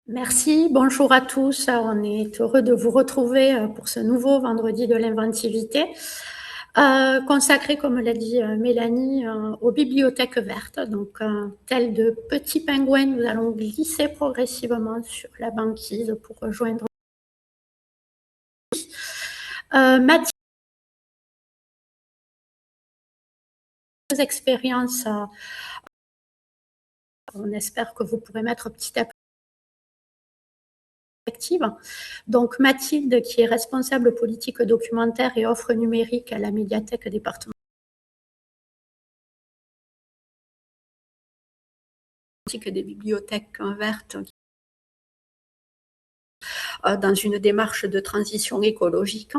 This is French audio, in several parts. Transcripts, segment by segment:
Merci, bonjour à tous. On est heureux de vous retrouver pour ce nouveau vendredi de l'inventivité, consacré, comme l'a dit Mélanie, aux bibliothèques vertes. Donc, tel de petits pingouins, nous allons glisser progressivement sur la banquise pour rejoindre Mathilde. Expériences, on espère que vous pourrez mettre petit à petit. Donc Mathilde, qui est responsable politique documentaire et offre numérique à la médiathèque départementale des bibliothèques vertes, dans une démarche de transition écologique.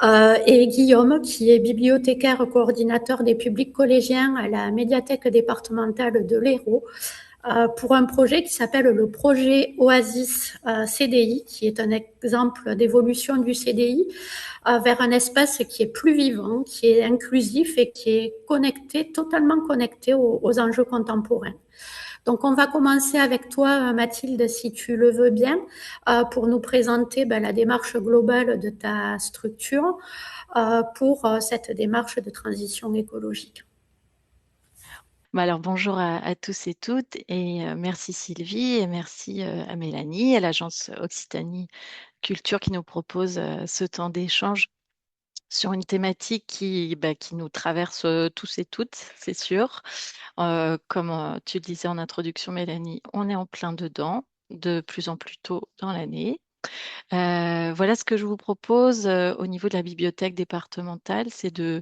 Et Guillaume, qui est bibliothécaire coordinateur des publics collégiens à la médiathèque départementale de l'Hérault, pour un projet qui s'appelle le projet Oasis CDI, qui est un exemple d'évolution du CDI vers un espace qui est plus vivant, qui est inclusif et qui est connecté, totalement connecté aux enjeux contemporains. Donc, on va commencer avec toi, Mathilde, si tu le veux bien, pour nous présenter la démarche globale de ta structure pour cette démarche de transition écologique. Alors bonjour à tous et toutes et merci Sylvie et merci à Mélanie, à l'agence Occitanie Culture qui nous propose ce temps d'échange sur une thématique qui nous traverse tous et toutes, c'est sûr. Comme tu le disais en introduction, Mélanie, on est en plein dedans, de plus en plus tôt dans l'année. Voilà ce que je vous propose au niveau de la bibliothèque départementale, c'est de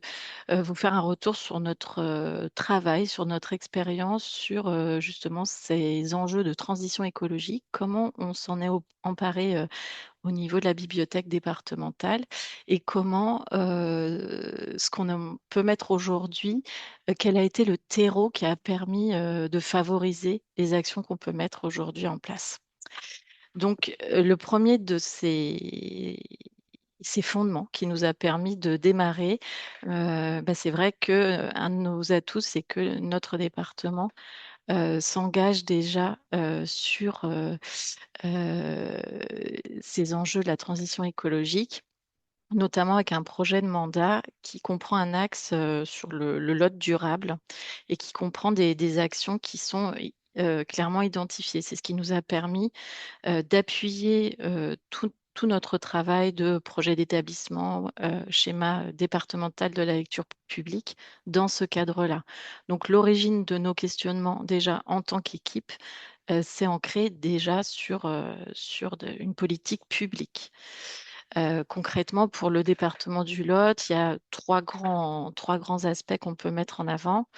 vous faire un retour sur notre travail, sur notre expérience, sur justement ces enjeux de transition écologique, comment on s'en est emparé au niveau de la bibliothèque départementale et comment ce qu'on peut mettre aujourd'hui, quel a été le terreau qui a permis de favoriser les actions qu'on peut mettre aujourd'hui en place. Donc, le premier de ces fondements qui nous a permis de démarrer, c'est vrai qu'un de nos atouts, c'est que notre département s'engage déjà sur ces enjeux de la transition écologique, notamment avec un projet de mandat qui comprend un axe sur le lot durable et qui comprend des actions qui sont clairement identifiées. C'est ce qui nous a permis d'appuyer tout notre travail de projet d'établissement, schéma départemental de la lecture publique dans ce cadre-là. Donc l'origine de nos questionnements déjà en tant qu'équipe, c'est ancré déjà sur une politique publique. Concrètement, pour le département du Lot, il y a trois grands aspects qu'on peut mettre en avant.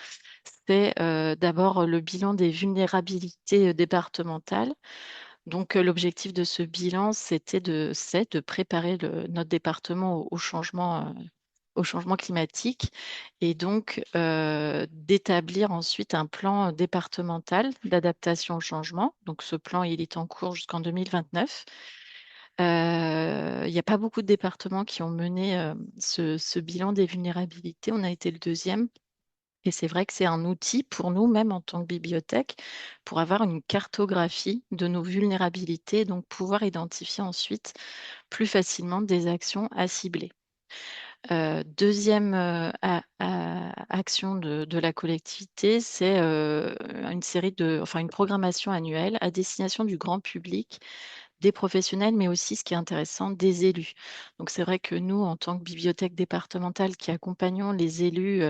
C'est d'abord le bilan des vulnérabilités départementales. Donc, l'objectif de ce bilan, c'est de préparer notre département au changement climatique et donc d'établir ensuite un plan départemental d'adaptation au changement. Donc, ce plan, il est en cours jusqu'en 2029. Il n'y a pas beaucoup de départements qui ont mené ce bilan des vulnérabilités. On a été le deuxième. Et c'est vrai que c'est un outil pour nous, même en tant que bibliothèque, pour avoir une cartographie de nos vulnérabilités, donc pouvoir identifier ensuite plus facilement des actions à cibler. Deuxième action de la collectivité, c'est une programmation annuelle à destination du grand public, des professionnels, mais aussi, ce qui est intéressant, des élus. Donc c'est vrai que nous, en tant que bibliothèque départementale qui accompagnons les élus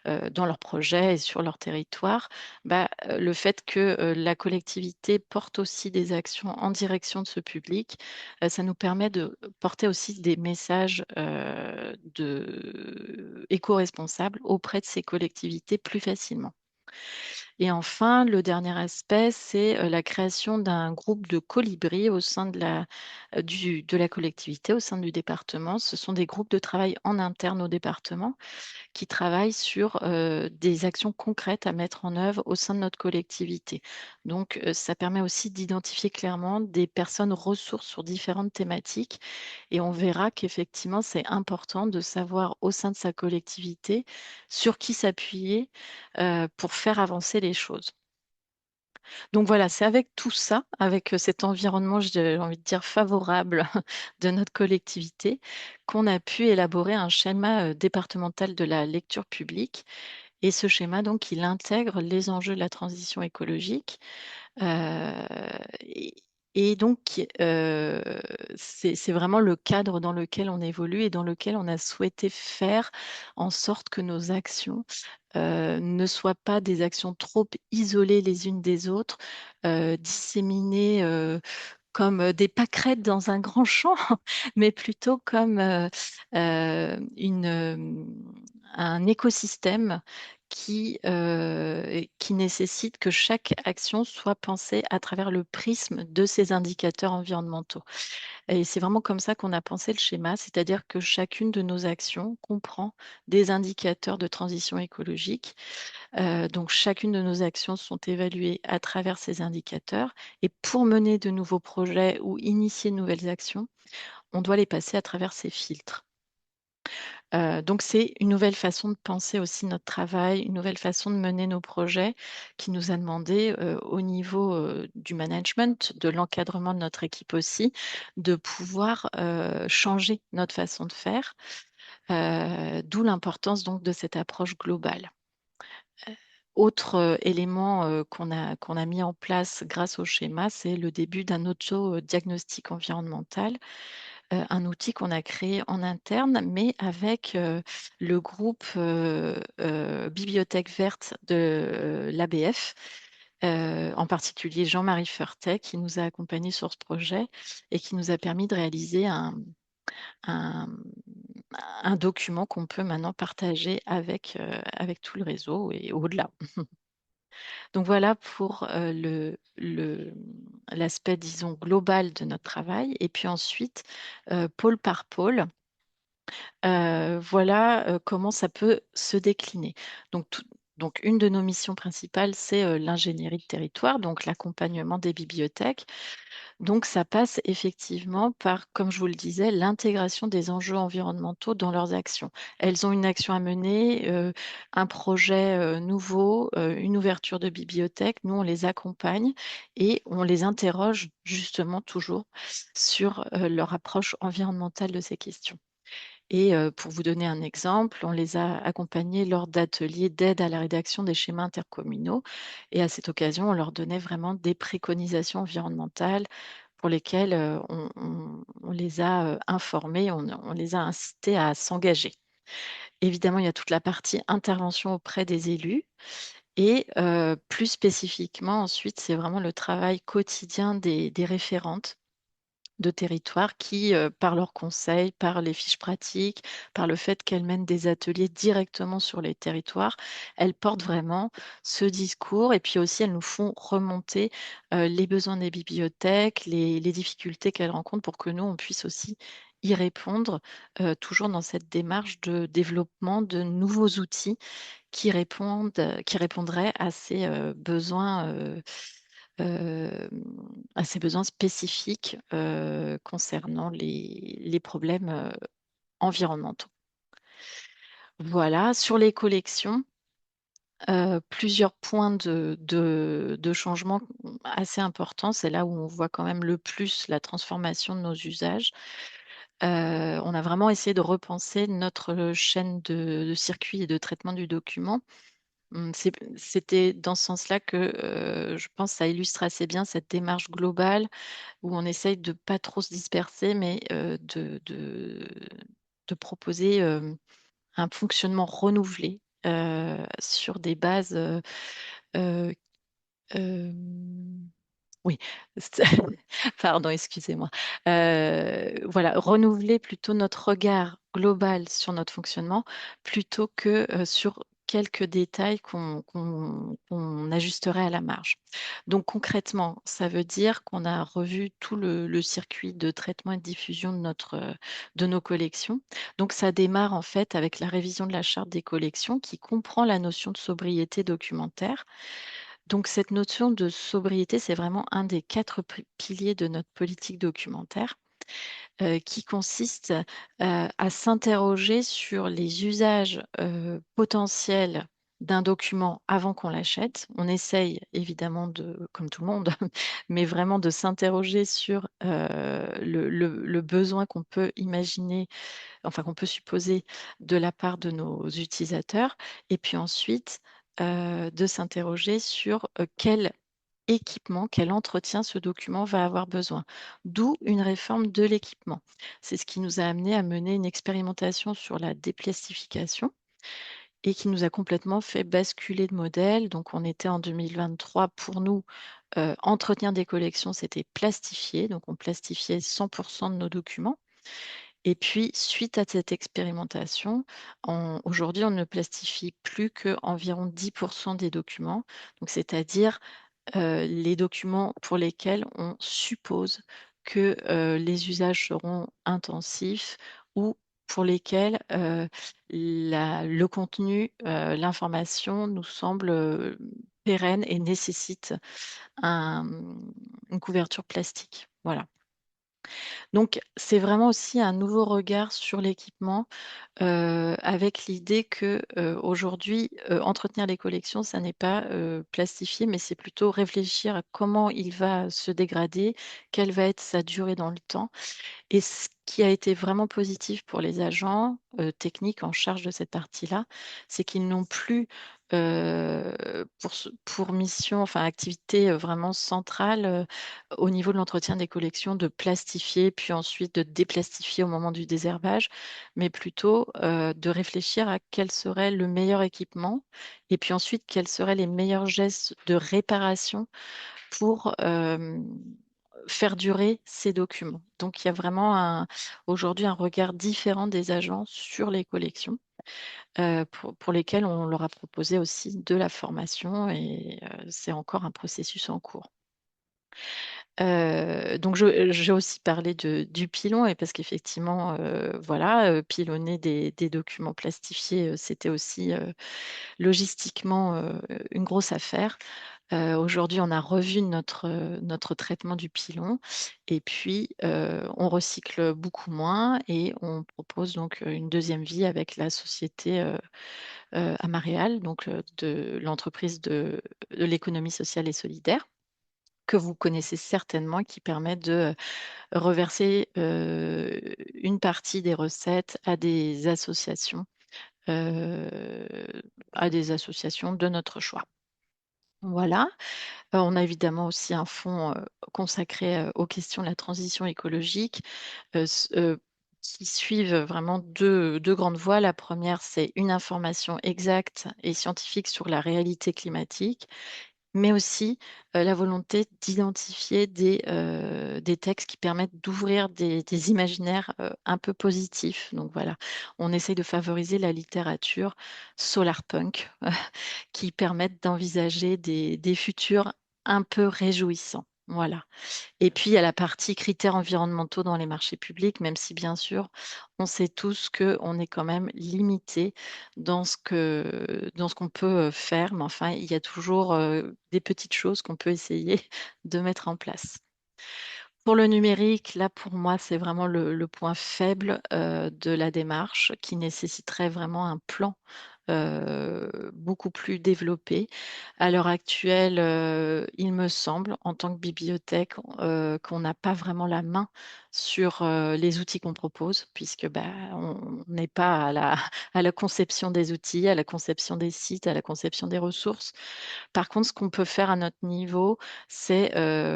dans leurs projets et sur leur territoire, le fait que la collectivité porte aussi des actions en direction de ce public, ça nous permet de porter aussi des messages éco-responsables auprès de ces collectivités plus facilement. Et enfin, le dernier aspect, c'est la création d'un groupe de colibris au sein de la collectivité, au sein du département. Ce sont des groupes de travail en interne au département qui travaillent sur des actions concrètes à mettre en œuvre au sein de notre collectivité. Donc, ça permet aussi d'identifier clairement des personnes ressources sur différentes thématiques et on verra qu'effectivement, c'est important de savoir au sein de sa collectivité sur qui s'appuyer pour faire avancer les choses. Donc voilà, c'est avec tout ça, avec cet environnement, j'ai envie de dire favorable de notre collectivité, qu'on a pu élaborer un schéma départemental de la lecture publique. Et ce schéma, donc, il intègre les enjeux de la transition écologique. euh, et, et donc, c'est vraiment le cadre dans lequel on évolue et dans lequel on a souhaité faire en sorte que nos actions ne soient pas des actions trop isolées les unes des autres, disséminées comme des pâquerettes dans un grand champ, mais plutôt comme un écosystème qui nécessite que chaque action soit pensée à travers le prisme de ces indicateurs environnementaux. Et c'est vraiment comme ça qu'on a pensé le schéma, c'est-à-dire que chacune de nos actions comprend des indicateurs de transition écologique. Donc, chacune de nos actions sont évaluées à travers ces indicateurs. Et pour mener de nouveaux projets ou initier de nouvelles actions, on doit les passer à travers ces filtres. Donc, c'est une nouvelle façon de penser aussi notre travail, une nouvelle façon de mener nos projets qui nous a demandé au niveau du management, de l'encadrement de notre équipe aussi, de pouvoir changer notre façon de faire, d'où l'importance donc de cette approche globale. Autre élément qu'on a mis en place grâce au schéma, c'est le début d'un auto-diagnostic environnemental, un outil qu'on a créé en interne, mais avec le groupe Bibliothèque verte de l'ABF, en particulier Jean-Marie Feurtet, qui nous a accompagnés sur ce projet et qui nous a permis de réaliser un, un document qu'on peut maintenant partager avec tout le réseau et au-delà. Donc voilà pour l'aspect, disons, global de notre travail. Et puis ensuite, pôle par pôle, voilà comment ça peut se décliner. Donc, donc une de nos missions principales, c'est l'ingénierie de territoire, donc l'accompagnement des bibliothèques. Donc, ça passe effectivement par, comme je vous le disais, l'intégration des enjeux environnementaux dans leurs actions. Elles ont une action à mener, un projet nouveau, une ouverture de bibliothèque. Nous, on les accompagne et on les interroge justement toujours sur leur approche environnementale de ces questions. Et pour vous donner un exemple, on les a accompagnés lors d'ateliers d'aide à la rédaction des schémas intercommunaux. Et à cette occasion, on leur donnait vraiment des préconisations environnementales pour lesquelles on les a informés, on les a incités à s'engager. Évidemment, il y a toute la partie intervention auprès des élus. Et plus spécifiquement, ensuite, c'est vraiment le travail quotidien des référentes de territoire qui, par leurs conseils, par les fiches pratiques, par le fait qu'elles mènent des ateliers directement sur les territoires, elles portent vraiment ce discours et puis aussi elles nous font remonter les besoins des bibliothèques, les difficultés qu'elles rencontrent pour que nous, on puisse aussi y répondre, toujours dans cette démarche de développement de nouveaux outils qui répondraient euh, à ces besoins spécifiques concernant les problèmes environnementaux. Voilà, sur les collections, plusieurs points de changement assez importants. C'est là où on voit quand même le plus la transformation de nos usages. On a vraiment essayé de repenser notre chaîne de circuit et de traitement du document. C'était dans ce sens-là que je pense que ça illustre assez bien cette démarche globale où on essaye de pas trop se disperser, mais de proposer un fonctionnement renouvelé sur des bases euh, euh, oui, pardon, excusez-moi. Voilà, renouveler plutôt notre regard global sur notre fonctionnement plutôt que sur quelques détails qu'on ajusterait à la marge. Donc concrètement, ça veut dire qu'on a revu tout le circuit de traitement et de diffusion de nos collections. Donc ça démarre en fait avec la révision de la charte des collections qui comprend la notion de sobriété documentaire. Donc, cette notion de sobriété, c'est vraiment un des quatre piliers de notre politique documentaire qui consiste à s'interroger sur les usages potentiels d'un document avant qu'on l'achète. On essaye évidemment de, comme tout le monde, mais vraiment de s'interroger sur le besoin qu'on peut imaginer, enfin qu'on peut supposer de la part de nos utilisateurs, et puis ensuite de s'interroger sur quel équipement, quel entretien ce document va avoir besoin. D'où une réforme de l'équipement. C'est ce qui nous a amené à mener une expérimentation sur la déplastification et qui nous a complètement fait basculer de modèle. Donc, on était en 2023, pour nous, entretenir des collections, c'était plastifier. Donc, on plastifiait 100% de nos documents. Et puis, suite à cette expérimentation, aujourd'hui, on ne plastifie plus qu'environ 10% des documents. Donc, c'est-à-dire les documents pour lesquels on suppose que les usages seront intensifs ou pour lesquels le contenu, l'information nous semble pérenne et nécessite un- une couverture plastique. Voilà. Donc, c'est vraiment aussi un nouveau regard sur l'équipement avec l'idée que aujourd'hui, entretenir les collections, ça n'est pas plastifier, mais c'est plutôt réfléchir à comment il va se dégrader, quelle va être sa durée dans le temps. Et ce qui a été vraiment positif pour les agents techniques en charge de cette partie-là, c'est qu'ils n'ont plus pour mission, enfin activité vraiment centrale au niveau de l'entretien des collections, de plastifier, puis ensuite de déplastifier au moment du désherbage, mais plutôt de réfléchir à quel serait le meilleur équipement et puis ensuite quels seraient les meilleurs gestes de réparation pour faire durer ces documents. Donc, il y a vraiment aujourd'hui un regard différent des agents sur les collections, pour lesquelles on leur a proposé aussi de la formation et c'est encore un processus en cours. Donc, j'ai aussi parlé du pilon, et parce qu'effectivement, voilà, pilonner des documents plastifiés, c'était aussi logistiquement une grosse affaire. Aujourd'hui, on a revu notre traitement du pilon et puis on recycle beaucoup moins et on propose donc une deuxième vie avec la société Amaréal, donc de l'entreprise de l'économie sociale et solidaire que vous connaissez certainement, qui permet de reverser une partie des recettes euh, à des associations de notre choix. Voilà. On a évidemment aussi un fonds consacré aux questions de la transition écologique qui suivent vraiment deux grandes voies. La première, c'est une information exacte et scientifique sur la réalité climatique, mais aussi la volonté d'identifier des textes qui permettent d'ouvrir des imaginaires un peu positifs. Donc voilà, on essaye de favoriser la littérature solarpunk qui permettent d'envisager des futurs un peu réjouissants. Voilà. Et puis, il y a la partie critères environnementaux dans les marchés publics, même si bien sûr, on sait tous qu'on est quand même limité dans ce qu'on peut faire, mais enfin, il y a toujours des petites choses qu'on peut essayer de mettre en place. Pour le numérique, là, pour moi, c'est vraiment le point faible de la démarche qui nécessiterait vraiment un plan beaucoup plus développé. À l'heure actuelle, il me semble, en tant que bibliothèque, qu'on n'a pas vraiment la main sur les outils qu'on propose, puisque bah, on n'est pas à la conception des outils, à la conception des sites, à la conception des ressources. Par contre, ce qu'on peut faire à notre niveau, c'est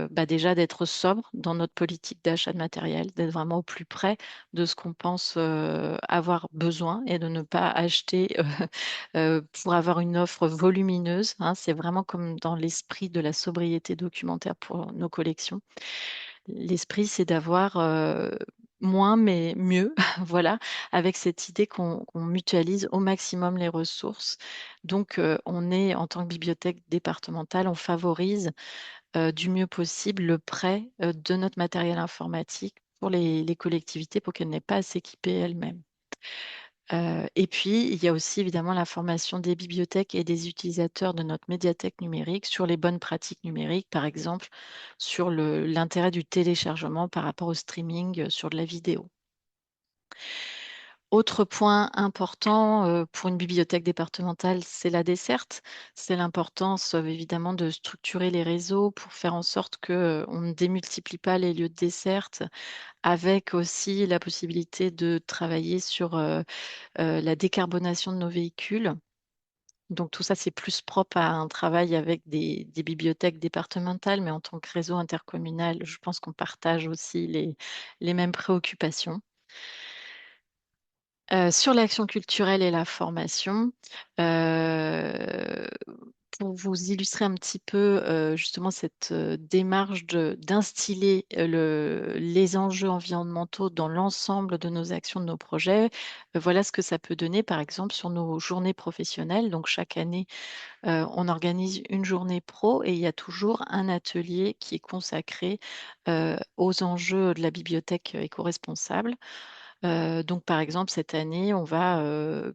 bah, déjà d'être sobre dans notre politique d'achat de matériel, d'être vraiment au plus près de ce qu'on pense avoir besoin et de ne pas acheter pour avoir une offre volumineuse, hein. C'est vraiment comme dans l'esprit de la sobriété documentaire pour nos collections. L'esprit, c'est d'avoir moins mais mieux, voilà, avec cette idée qu'on mutualise au maximum les ressources. Donc, on est, en tant que bibliothèque départementale, on favorise du mieux possible le prêt de notre matériel informatique pour les collectivités pour qu'elles n'aient pas à s'équiper elles-mêmes. Et puis, il y a aussi évidemment la formation des bibliothèques et des utilisateurs de notre médiathèque numérique sur les bonnes pratiques numériques, par exemple sur l'intérêt du téléchargement par rapport au streaming sur de la vidéo. Autre point important pour une bibliothèque départementale, c'est la desserte. C'est l'importance évidemment de structurer les réseaux pour faire en sorte que on ne démultiplie pas les lieux de desserte, avec aussi la possibilité de travailler sur la décarbonation de nos véhicules. Donc tout ça, c'est plus propre à un travail avec des bibliothèques départementales, mais en tant que réseau intercommunal, je pense qu'on partage aussi les mêmes préoccupations. Sur l'action culturelle et la formation, heu, pour vous illustrer un petit peu, justement cette, démarche d'instiller, les enjeux environnementaux dans l'ensemble de nos actions, de nos projets, voilà ce que ça peut donner, par exemple, sur nos journées professionnelles. Donc chaque année, on organise une journée pro et il y a toujours un atelier qui est consacré, aux enjeux de la bibliothèque éco-responsable. Donc par exemple, cette année, on va,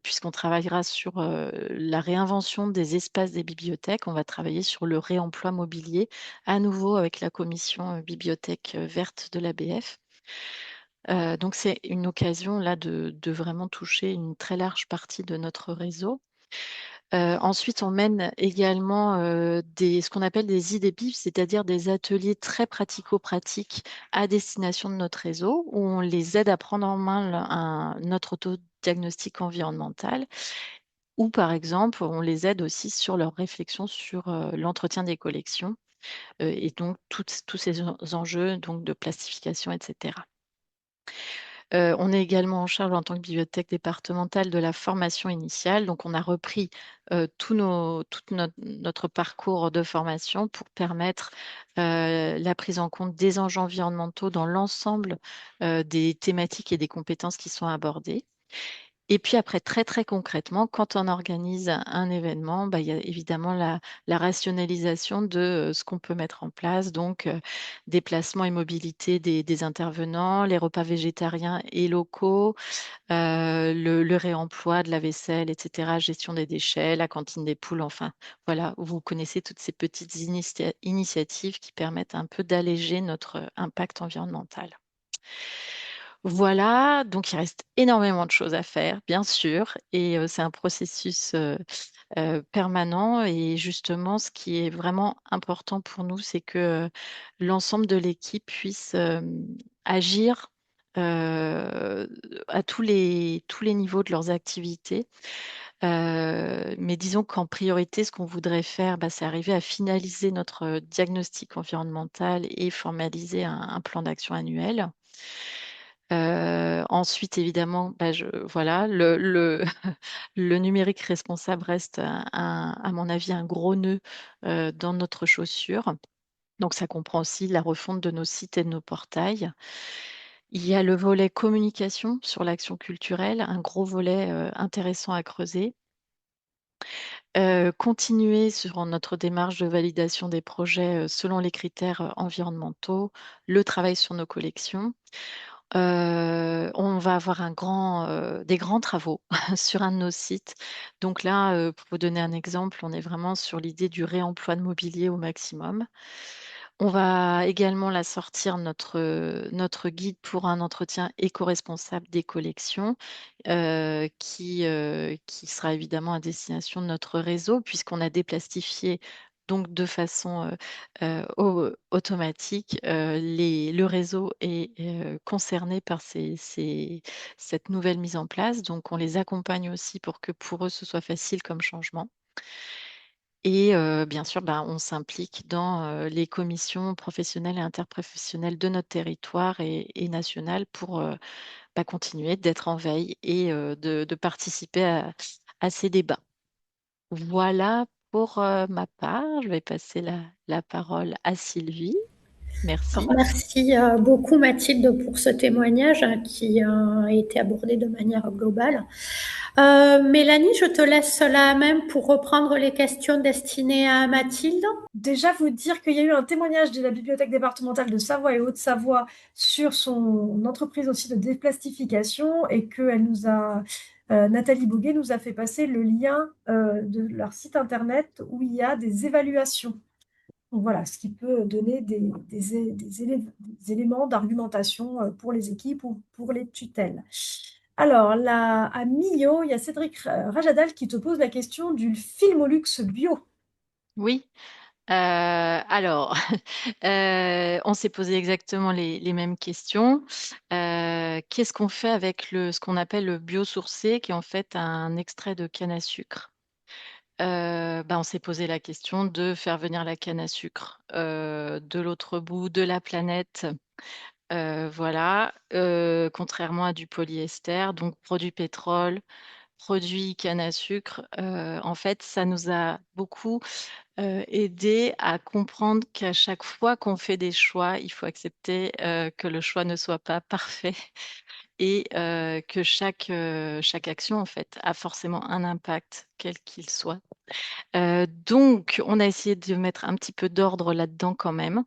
puisqu'on travaillera sur, la réinvention des espaces des bibliothèques, on va travailler sur le réemploi mobilier, à nouveau avec la commission, bibliothèque, verte de l'ABF. Donc c'est une occasion là de vraiment toucher une très large partie de notre réseau. Ensuite, on mène également, ce qu'on appelle des idées PIF, c'est-à-dire des ateliers très pratico-pratiques à destination de notre réseau, où on les aide à prendre en main notre autodiagnostic environnemental, ou par exemple, on les aide aussi sur leur réflexion sur, l'entretien des collections, et donc tous ces enjeux donc de plastification et cetera. On est également en charge en tant que bibliothèque départementale de la formation initiale. Donc on a repris, tout notre parcours de formation pour permettre, la prise en compte des enjeux environnementaux dans l'ensemble, des thématiques et des compétences qui sont abordées. Et puis après, très, très concrètement, quand on organise un événement, bah, il y a évidemment la rationalisation de, ce qu'on peut mettre en place, donc déplacement et mobilité des intervenants, les repas végétariens et locaux, le réemploi de la vaisselle et cetera, gestion des déchets, la cantine des poules, enfin voilà, vous connaissez toutes ces petites initiatives qui permettent un peu d'alléger notre impact environnemental. Voilà, donc il reste énormément de choses à faire, bien sûr, et c'est un processus permanent. Et justement, ce qui est vraiment important pour nous, c'est que l'ensemble de l'équipe puisse agir euh, à tous les niveaux de leurs activités. Mais disons qu'en priorité, ce qu'on voudrait faire, bah, c'est arriver à finaliser notre diagnostic environnemental et formaliser un plan d'action annuel. Ensuite, évidemment, bah, voilà, le numérique responsable reste à mon avis, un gros nœud dans notre chaussure. Donc, ça comprend aussi la refonte de nos sites et de nos portails. Il y a le volet communication sur l'action culturelle, un gros volet intéressant à creuser. Continuer sur notre démarche de validation des projets selon les critères environnementaux, le travail sur nos collections. On va avoir des grands travaux sur un de nos sites. Donc là, pour vous donner un exemple, on est vraiment sur l'idée du réemploi de mobilier au maximum. On va également la sortir notre guide pour un entretien éco-responsable des collections, qui sera évidemment à destination de notre réseau, puisqu'on a déplastifié donc de façon automatique. Le réseau est concerné par cette nouvelle mise en place. Donc, on les accompagne aussi pour que pour eux, ce soit facile comme changement. Et bien sûr, bah, on s'implique dans les commissions professionnelles et interprofessionnelles de notre territoire et national pour bah, continuer d'être en veille et de participer à ces débats. Voilà pour ma part. Je vais passer la parole à Sylvie. Alors, Merci. merci beaucoup Mathilde pour ce témoignage qui a été abordé de manière globale. Mélanie, je te laisse la main pour reprendre les questions destinées à Mathilde. Déjà, vous dire qu'il y a eu un témoignage de la Bibliothèque départementale de Savoie et Haute-Savoie sur son entreprise aussi de déplastification et que Nathalie Boguet nous a fait passer le lien de leur site internet où il y a des évaluations. Donc voilà, ce qui peut donner des éléments d'argumentation pour les équipes ou pour les tutelles. Alors, là, à Millau, il y a Cédric Rajadal qui te pose la question du film au luxe bio. Oui. Alors, on s'est posé exactement les mêmes questions. Qu'est-ce qu'on fait avec ce qu'on appelle le biosourcé, qui est en fait un extrait de canne à sucre? On s'est posé la question de faire venir la canne à sucre de l'autre bout de la planète. Voilà, contrairement à du polyester, donc produit pétrole, produit canne à sucre. En fait, ça nous a beaucoup aider à comprendre qu'à chaque fois qu'on fait des choix, il faut accepter que le choix ne soit pas parfait et que chaque action, en fait, a forcément un impact, quel qu'il soit. Donc, on a essayé de mettre un petit peu d'ordre là-dedans quand même.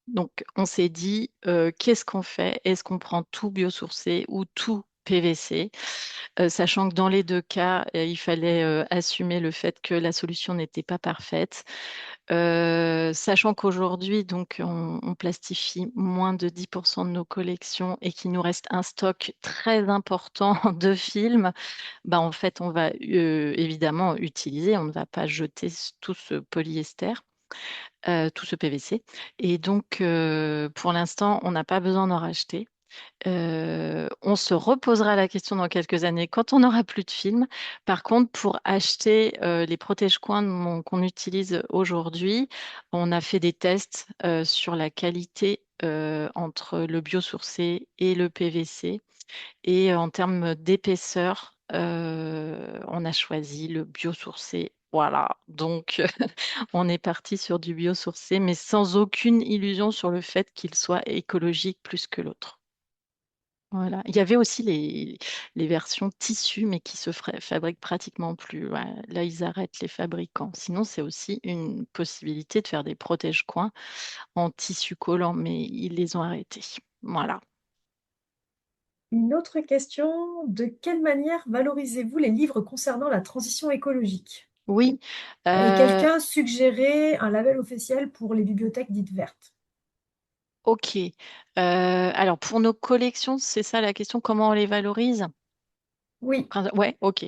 Donc, on s'est dit, qu'est-ce qu'on fait? Est-ce qu'on prend tout biosourcé ou tout PVC? Sachant que dans les deux cas, il fallait assumer le fait que la solution n'était pas parfaite. Sachant qu'aujourd'hui, donc, on plastifie moins de 10% de nos collections et qu'il nous reste un stock très important de films, bah, en fait, on va évidemment utiliser, on ne va pas jeter tout ce polyester, tout ce PVC. Et donc, pour l'instant, on n'a pas besoin d'en racheter. On se reposera la question dans quelques années quand on n'aura plus de films. Par contre, pour acheter les protège-coins qu'on utilise aujourd'hui, on a fait des tests sur la qualité entre le biosourcé et le PVC. Et en termes d'épaisseur, on a choisi le biosourcé. Voilà, donc on est parti sur du biosourcé, mais sans aucune illusion sur le fait qu'il soit écologique plus que l'autre. Voilà. Il y avait aussi les versions tissu, mais qui se fabriquent pratiquement plus. Ouais, là, ils arrêtent les fabricants. Sinon, c'est aussi une possibilité de faire des protège-coins en tissu collant, mais ils les ont arrêtés. Voilà. Une autre question, de quelle manière valorisez-vous les livres concernant la transition écologique? Oui. Et euh, quelqu'un suggérait un label officiel pour les bibliothèques dites vertes. ok. Alors, pour nos collections, c'est ça la question, comment on les valorise? Oui, Ouais, ok.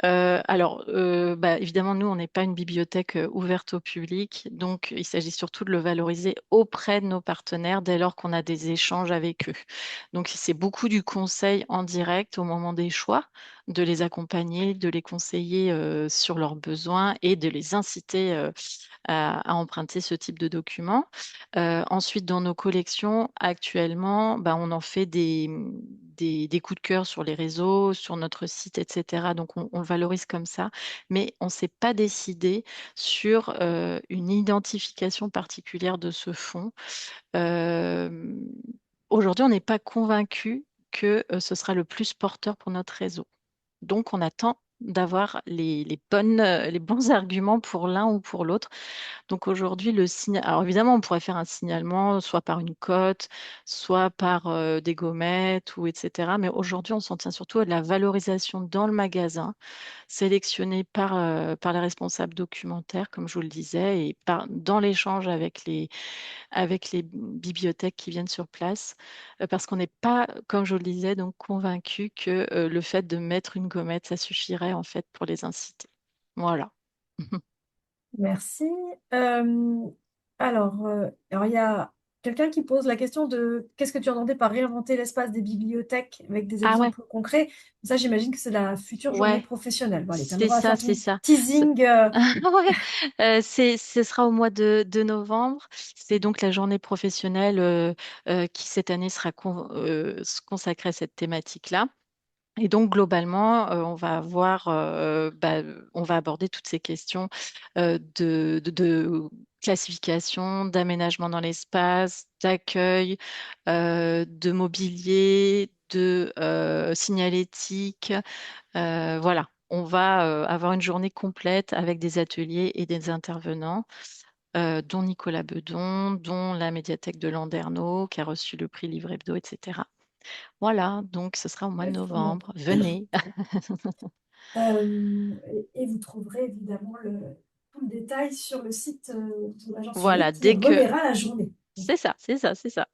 Évidemment, nous, on n'est pas une bibliothèque ouverte au public, donc il s'agit surtout de le valoriser auprès de nos partenaires dès lors qu'on a des échanges avec eux. Donc, c'est beaucoup du conseil en direct au moment des choix, de les accompagner, de les conseiller sur leurs besoins et de les inciter à emprunter ce type de document. Ensuite, dans nos collections, actuellement, on en fait des coups de cœur sur les réseaux, sur notre site, etc. Donc, on le valorise comme ça. Mais on ne s'est pas décidé sur une identification particulière de ce fonds. Euh, Aujourd'hui, on n'est pas convaincu que ce sera le plus porteur pour notre réseau. Donc, on attend d'avoir les bons arguments pour l'un ou pour l'autre. Donc aujourd'hui, le signal. Alors évidemment, on pourrait faire un signalement soit par une cote, soit par des gommettes ou etc. Mais aujourd'hui, on s'en tient surtout à de la valorisation dans le magasin, sélectionnée par les responsables documentaires, comme je vous le disais, et dans l'échange avec les bibliothèques qui viennent sur place, parce qu'on n'est pas, comme je vous le disais, donc convaincu que le fait de mettre une gommette, ça suffirait en fait pour les inciter. Voilà. merci. Euh, alors, il y a quelqu'un qui pose la question de qu'est-ce que tu entendais par réinventer l'espace des bibliothèques avec des Ah ouais. exemples concrets. Ça, j'imagine que c'est la future journée Ouais, professionnelle. Bon, allez, tu as le c'est droit à ça, faire c'est ton ça. teasing. Ouais, ce sera au mois de novembre. C'est donc la journée professionnelle qui cette année sera consacrée à cette thématique-là. Et donc globalement, on va aborder toutes ces questions de classification, d'aménagement dans l'espace, d'accueil, de mobilier, de signalétique. Voilà, on va avoir une journée complète avec des ateliers et des intervenants, dont Nicolas Bedon, dont la médiathèque de Landerneau, qui a reçu le prix Livre Hebdo, etc. Voilà, donc ce sera au mois de Ouais, bon. novembre. Venez. Et vous trouverez évidemment tout le détail sur le site de l'agence Voilà, Frédéric qui dès que... relaiera la journée. C'est ça, c'est ça, c'est ça.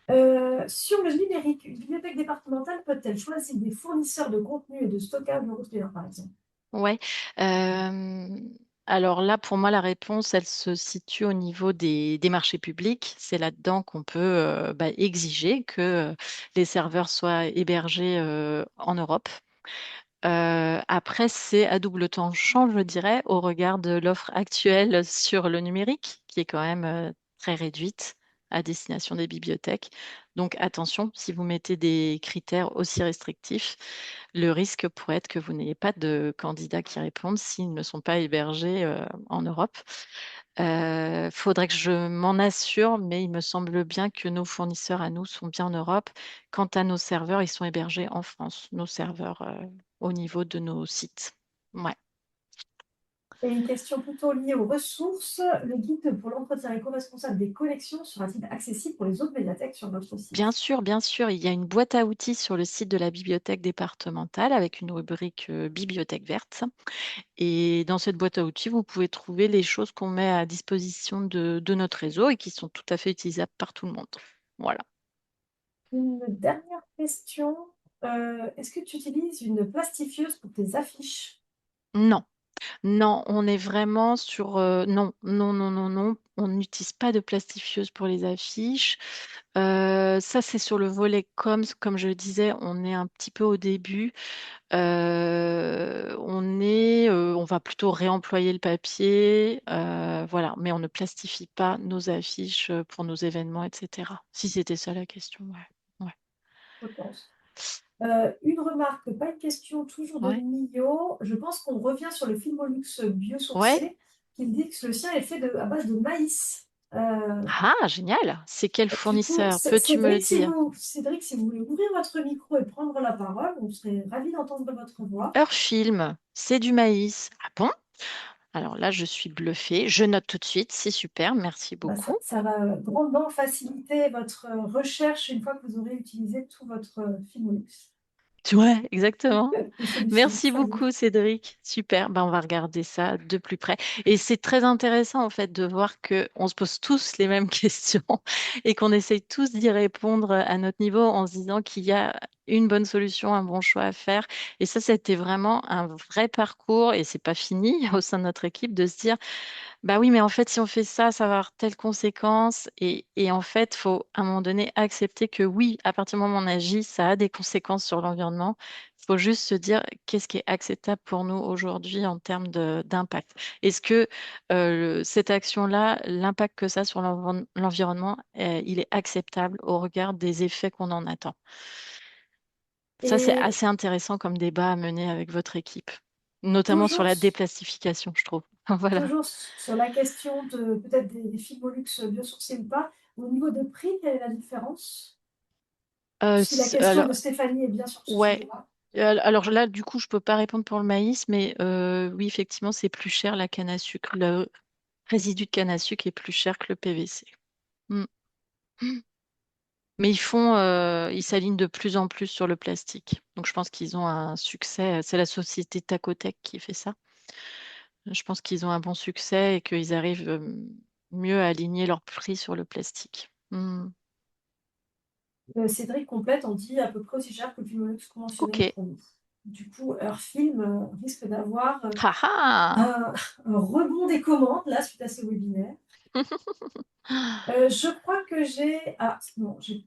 Sur le numérique, une bibliothèque départementale peut-elle choisir des fournisseurs de contenu et de stockage européens, par exemple? Ouais. Euh, alors là, pour moi, la réponse, elle se situe au niveau des marchés publics. C'est là-dedans qu'on peut exiger que les serveurs soient hébergés en Europe. Après, c'est à double tranchant, je dirais, au regard de l'offre actuelle sur le numérique, qui est quand même très réduite à destination des bibliothèques. Donc attention, si vous mettez des critères aussi restrictifs, le risque pourrait être que vous n'ayez pas de candidats qui répondent s'ils ne sont pas hébergés en Europe. Faudrait que je m'en assure, mais il me semble bien que nos fournisseurs à nous sont bien en Europe. Quant à nos serveurs, ils sont hébergés en France, nos serveurs au niveau de nos sites. Ouais. Et une question plutôt liée aux ressources. Le guide pour l'entretien éco-responsable des collections sera-t-il accessible pour les autres médiathèques sur votre site? Bien sûr, il y a une boîte à outils sur le site de la bibliothèque départementale avec une rubrique bibliothèque verte. Et dans cette boîte à outils, vous pouvez trouver les choses qu'on met à disposition de notre réseau et qui sont tout à fait utilisables par tout le monde. Voilà. Une dernière question. Est-ce que tu utilises une plastifieuse pour tes affiches? Non. Non, on est vraiment sur non, non, non, non, non. On n'utilise pas de plastifieuse pour les affiches. Ça, c'est sur le volet coms. Comme je le disais, on est un petit peu au début. On va plutôt réemployer le papier, voilà. Mais on ne plastifie pas nos affiches pour nos événements, etc. Si c'était ça la question, ouais. Ouais. Je pense. Une remarque, pas une question, toujours de Ouais. Mio. Je pense qu'on revient sur le Filmolux Ouais. biosourcé, qui dit que le sien est fait à base de maïs. Ah, génial. C'est quel Du coup, fournisseur? Peux-tu me le dire? Cédric, si vous voulez ouvrir votre micro et prendre la parole, on serait ravis d'entendre votre voix. Heurfilm, c'est du maïs. Ah bon? Alors là, je suis bluffée. Je note tout de suite. C'est super. Merci Bah, beaucoup. ça va grandement faciliter votre recherche une fois que vous aurez utilisé tout votre Filmolux. Ouais, exactement. Une solution, Merci ça y est. beaucoup, Cédric. Super. Ben, on va regarder ça de plus près. Et c'est très intéressant, en fait, de voir que on se pose tous les mêmes questions et qu'on essaye tous d'y répondre à notre niveau en se disant qu'il y a une bonne solution, un bon choix à faire. Et ça, c'était vraiment un vrai parcours et c'est pas fini au sein de notre équipe de se dire, bah oui, mais en fait, si on fait ça, ça va avoir telle conséquence. Et en fait, faut à un moment donné accepter que oui, à partir du moment où on agit, ça a des conséquences sur l'environnement. Il faut juste se dire qu'est-ce qui est acceptable pour nous aujourd'hui en termes d'impact. Est-ce que cette action-là, l'impact que ça a sur l'environnement, il est acceptable au regard des effets qu'on en attend? Ça, c'est Et assez intéressant comme débat à mener avec votre équipe, notamment sur toujours, la déplastification, je trouve. Voilà. toujours sur la question de peut-être des Filmolux biosourcés ou pas, au niveau de prix, quelle est la différence? Puisque la question Alors, de Stéphanie est bien sur ce ouais. sujet-là. Alors là, du coup, je peux pas répondre pour le maïs, mais oui, effectivement, c'est plus cher la canne à sucre. Le résidu de canne à sucre est plus cher que le PVC. Mm. Mais ils s'alignent de plus en plus sur le plastique. Donc, je pense qu'ils ont un succès. C'est la société Tacotec qui fait ça. Je pense qu'ils ont un bon succès et qu'ils arrivent mieux à aligner leur prix sur le plastique. Mm. Cédric complète, on dit à peu près aussi cher que le Filmolux Ok. conventionnel pour nous. Du coup, Heurfilm risque d'avoir Ha ha! un, un rebond des commandes là suite à ce webinaire. Je crois que j'ai. Ah, non, j'ai.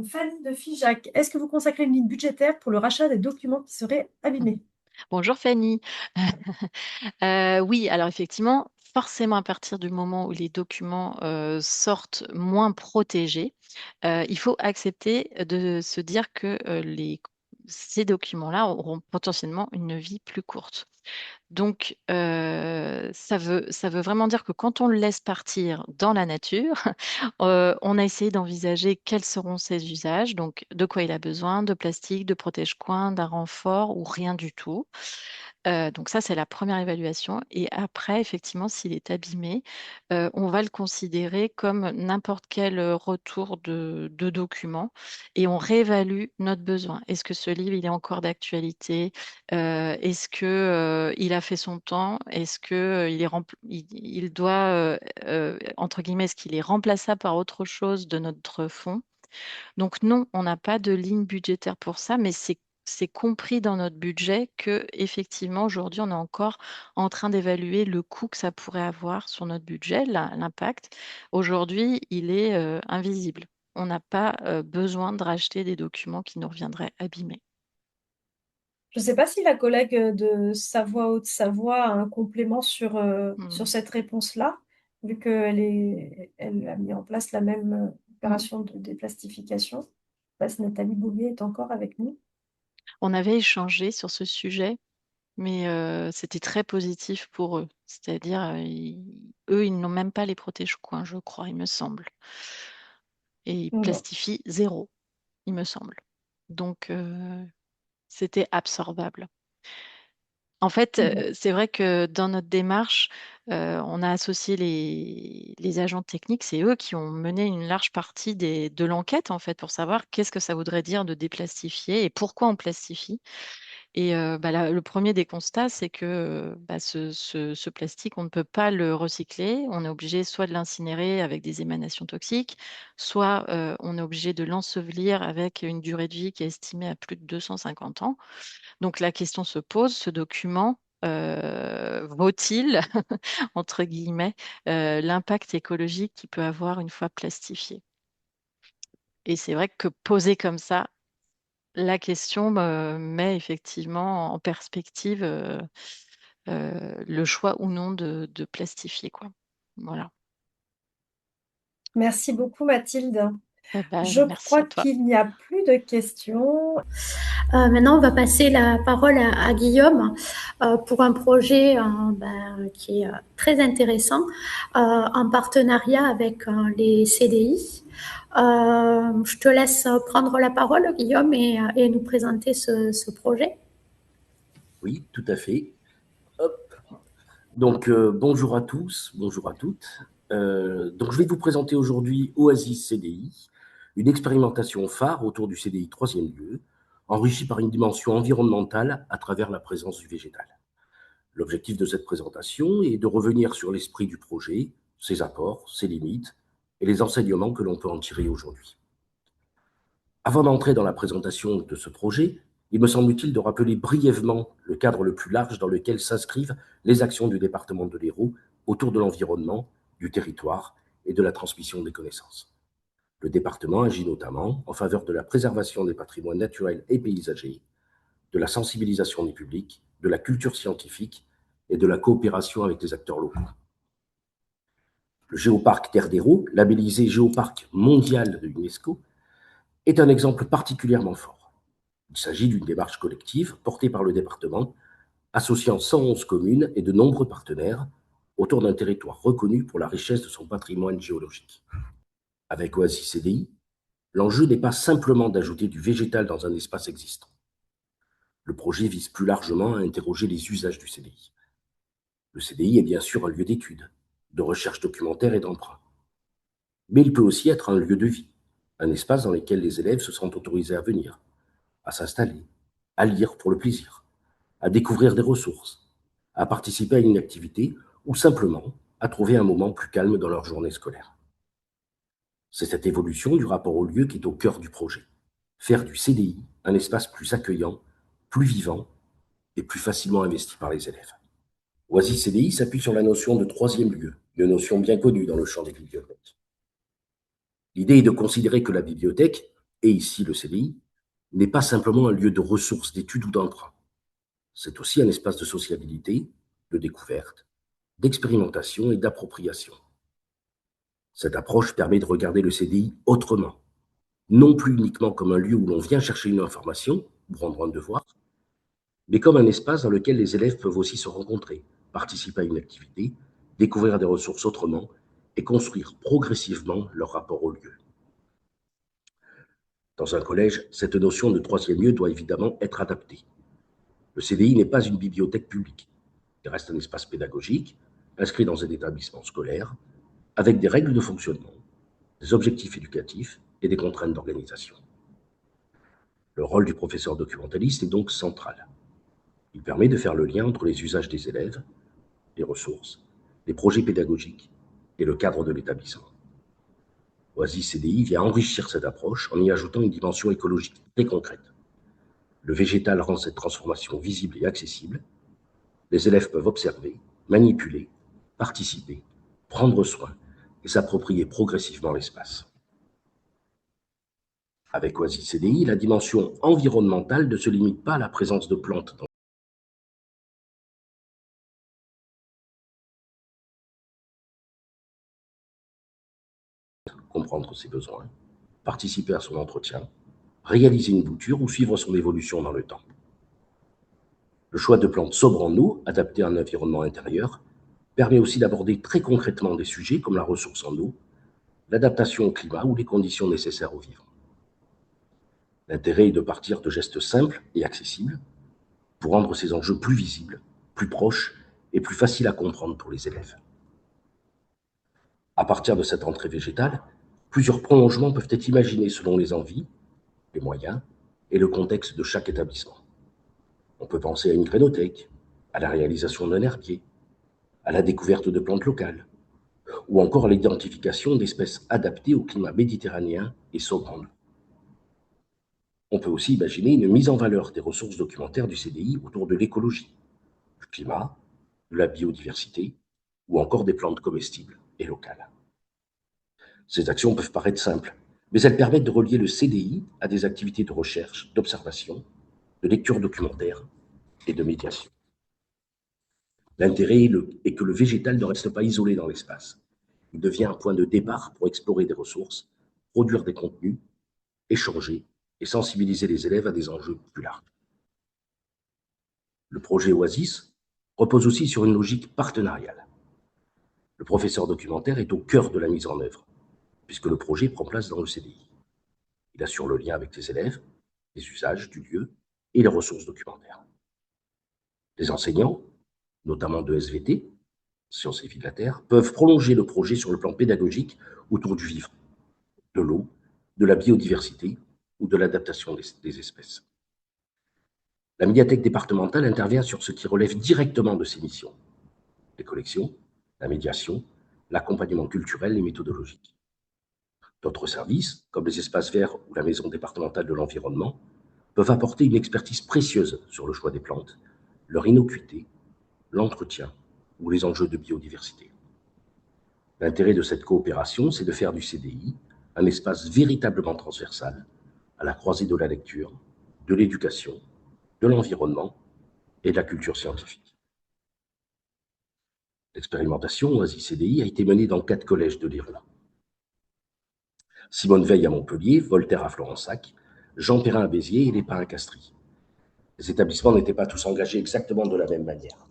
Fanny de Figeac, est-ce que vous consacrez une ligne budgétaire pour le rachat des documents qui seraient abîmés? Bonjour Fanny. Oui, alors effectivement, forcément à partir du moment où les documents sortent moins protégés, il faut accepter de se dire que ces documents-là auront potentiellement une vie plus courte. Donc, ça veut vraiment dire que quand on le laisse partir dans la nature, on a essayé d'envisager quels seront ses usages, donc de quoi il a besoin, de plastique, de protège-coin, d'un renfort ou rien du tout. Donc ça, c'est la première évaluation. Et après, effectivement, s'il est abîmé, on va le considérer comme n'importe quel retour de document et on réévalue notre besoin. Est-ce que ce livre, il est encore d'actualité? Est-ce que, il a fait son temps? Est-ce que, il doit, entre guillemets, est-ce qu'il est remplaçable par autre chose de notre fonds? Donc non, on n'a pas de ligne budgétaire pour ça, mais c'est compris dans notre budget que effectivement aujourd'hui on est encore en train d'évaluer le coût que ça pourrait avoir sur notre budget, l'impact. Aujourd'hui, il est invisible. On n'a pas besoin de racheter des documents qui nous reviendraient abîmés. Je ne sais pas si la collègue de Savoie-Haute-Savoie a un complément sur Mm. cette réponse-là, vu elle a mis en place la même Mm. opération de déplastification. Je ne sais pas si Nathalie Bouvier est encore avec nous. On avait échangé sur ce sujet, mais c'était très positif pour eux. C'est-à-dire, eux, ils n'ont même pas les protège-coins, je crois, il me semble. Et ils Bon. plastifient zéro, il me semble. Donc, c'était absorbable. En fait, Bon. c'est vrai que dans notre démarche, on a associé les agents techniques. C'est eux qui ont mené une large partie de l'enquête, en fait, pour savoir qu'est-ce que ça voudrait dire de déplastifier et pourquoi on plastifie. Et le premier des constats, c'est que ce plastique, on ne peut pas le recycler. On est obligé soit de l'incinérer avec des émanations toxiques, soit on est obligé de l'ensevelir avec une durée de vie qui est estimée à plus de 250 ans. Donc la question se pose, ce document vaut-il, entre guillemets, l'impact écologique qu'il peut avoir une fois plastifié? Et c'est vrai que posé comme ça, la question me met effectivement en perspective le choix ou non de plastifier, quoi. Voilà. Merci beaucoup, Mathilde. Eh ben, Je merci crois à toi. qu'il n'y a plus de questions. Maintenant, on va passer la parole à Guillaume pour un projet qui est très intéressant en partenariat avec les CDI. Je te laisse prendre la parole, Guillaume, et nous présenter ce projet. Oui, tout à fait. Hop. Donc, bonjour à tous, bonjour à toutes. Donc, je vais vous présenter aujourd'hui Oasis CDI, une expérimentation phare autour du CDI troisième lieu, enrichie par une dimension environnementale à travers la présence du végétal. L'objectif de cette présentation est de revenir sur l'esprit du projet, ses apports, ses limites et les enseignements que l'on peut en tirer aujourd'hui. Avant d'entrer dans la présentation de ce projet, il me semble utile de rappeler brièvement le cadre le plus large dans lequel s'inscrivent les actions du département de l'Hérault autour de l'environnement, du territoire et de la transmission des connaissances. Le département agit notamment en faveur de la préservation des patrimoines naturels et paysagers, de la sensibilisation des publics, de la culture scientifique et de la coopération avec les acteurs locaux. Le géoparc Terre d'Hérault, labellisé géoparc mondial de l'UNESCO, est un exemple particulièrement fort. Il s'agit d'une démarche collective portée par le département, associant 111 communes et de nombreux partenaires autour d'un territoire reconnu pour la richesse de son patrimoine géologique. Avec Oasis CDI, l'enjeu n'est pas simplement d'ajouter du végétal dans un espace existant. Le projet vise plus largement à interroger les usages du CDI. Le CDI est bien sûr un lieu d'étude, de recherche documentaire et d'emprunt. Mais il peut aussi être un lieu de vie, un espace dans lequel les élèves se sentent autorisés à venir, à s'installer, à lire pour le plaisir, à découvrir des ressources, à participer à une activité ou simplement à trouver un moment plus calme dans leur journée scolaire. C'est cette évolution du rapport au lieu qui est au cœur du projet. Faire du CDI un espace plus accueillant, plus vivant et plus facilement investi par les élèves. Oasis CDI s'appuie sur la notion de troisième lieu, une notion bien connue dans le champ des bibliothèques. L'idée est de considérer que la bibliothèque, et ici le CDI, n'est pas simplement un lieu de ressources, d'études ou d'emprunt. C'est aussi un espace de sociabilité, de découverte, d'expérimentation et d'appropriation. Cette approche permet de regarder le CDI autrement, non plus uniquement comme un lieu où l'on vient chercher une information ou rendre un devoir, mais comme un espace dans lequel les élèves peuvent aussi se rencontrer, participer à une activité, découvrir des ressources autrement et construire progressivement leur rapport au lieu. Dans un collège, cette notion de troisième lieu doit évidemment être adaptée. Le CDI n'est pas une bibliothèque publique. Il reste un espace pédagogique, inscrit dans un établissement scolaire, avec des règles de fonctionnement, des objectifs éducatifs et des contraintes d'organisation. Le rôle du professeur documentaliste est donc central. Il permet de faire le lien entre les usages des élèves, les ressources, les projets pédagogiques et le cadre de l'établissement. Oasis CDI vient enrichir cette approche en y ajoutant une dimension écologique très concrète. Le végétal rend cette transformation visible et accessible. Les élèves peuvent observer, manipuler, participer, prendre soin et s'approprier progressivement l'espace. Avec Oasis CDI, la dimension environnementale ne se limite pas à la présence de plantes dans comprendre ses besoins, participer à son entretien, réaliser une bouture ou suivre son évolution dans le temps. Le choix de plantes sobres en eau, adaptées à un environnement intérieur, permet aussi d'aborder très concrètement des sujets comme la ressource en eau, l'adaptation au climat ou les conditions nécessaires au vivre. L'intérêt est de partir de gestes simples et accessibles pour rendre ces enjeux plus visibles, plus proches et plus faciles à comprendre pour les élèves. À partir de cette entrée végétale, plusieurs prolongements peuvent être imaginés selon les envies, les moyens et le contexte de chaque établissement. On peut penser à une grainothèque, à la réalisation d'un herbier, à la découverte de plantes locales, ou encore à l'identification d'espèces adaptées au climat méditerranéen et sobre en eau. On peut aussi imaginer une mise en valeur des ressources documentaires du CDI autour de l'écologie, du climat, de la biodiversité, ou encore des plantes comestibles et locales. Ces actions peuvent paraître simples, mais elles permettent de relier le CDI à des activités de recherche, d'observation, de lecture documentaire et de médiation. L'intérêt est que le végétal ne reste pas isolé dans l'espace. Il devient un point de départ pour explorer des ressources, produire des contenus, échanger et sensibiliser les élèves à des enjeux plus larges. Le projet Oasis repose aussi sur une logique partenariale. Le professeur documentaire est au cœur de la mise en œuvre, puisque le projet prend place dans le CDI. Il assure le lien avec les élèves, les usages du lieu et les ressources documentaires. Les enseignants, notamment de SVT, Sciences et Vie de la Terre, peuvent prolonger le projet sur le plan pédagogique autour du vivre, de l'eau, de la biodiversité ou de l'adaptation des espèces. La médiathèque départementale intervient sur ce qui relève directement de ses missions: les collections, la médiation, l'accompagnement culturel et méthodologique. D'autres services, comme les espaces verts ou la maison départementale de l'environnement, peuvent apporter une expertise précieuse sur le choix des plantes, leur innocuité, l'entretien ou les enjeux de biodiversité. L'intérêt de cette coopération, c'est de faire du CDI un espace véritablement transversal, à la croisée de la lecture, de l'éducation, de l'environnement et de la culture scientifique. L'expérimentation Oasis CDI a été menée dans 4 collèges de l'Hérault. Simone Veil à Montpellier, Voltaire à Florensac, Jean Perrin à Béziers et Les Pins à Castries. Les établissements n'étaient pas tous engagés exactement de la même manière.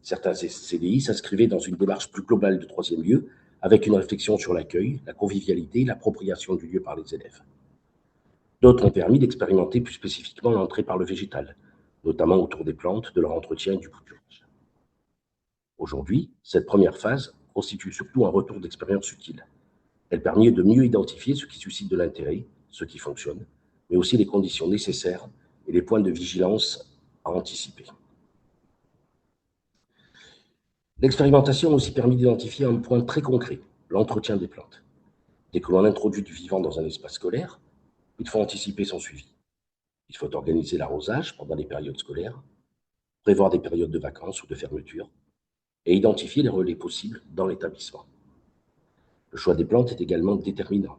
Certains CDI s'inscrivaient dans une démarche plus globale de troisième lieu, avec une réflexion sur l'accueil, la convivialité et l'appropriation du lieu par les élèves. D'autres ont permis d'expérimenter plus spécifiquement l'entrée par le végétal, notamment autour des plantes, de leur entretien et du bouturage. Aujourd'hui, cette première phase constitue surtout un retour d'expérience utile. Elle permet de mieux identifier ce qui suscite de l'intérêt, ce qui fonctionne, mais aussi les conditions nécessaires et les points de vigilance à anticiper. L'expérimentation a aussi permis d'identifier un point très concret, l'entretien des plantes. Dès que l'on introduit du vivant dans un espace scolaire, il faut anticiper son suivi. Il faut organiser l'arrosage pendant les périodes scolaires, prévoir des périodes de vacances ou de fermeture, et identifier les relais possibles dans l'établissement. Le choix des plantes est également déterminant.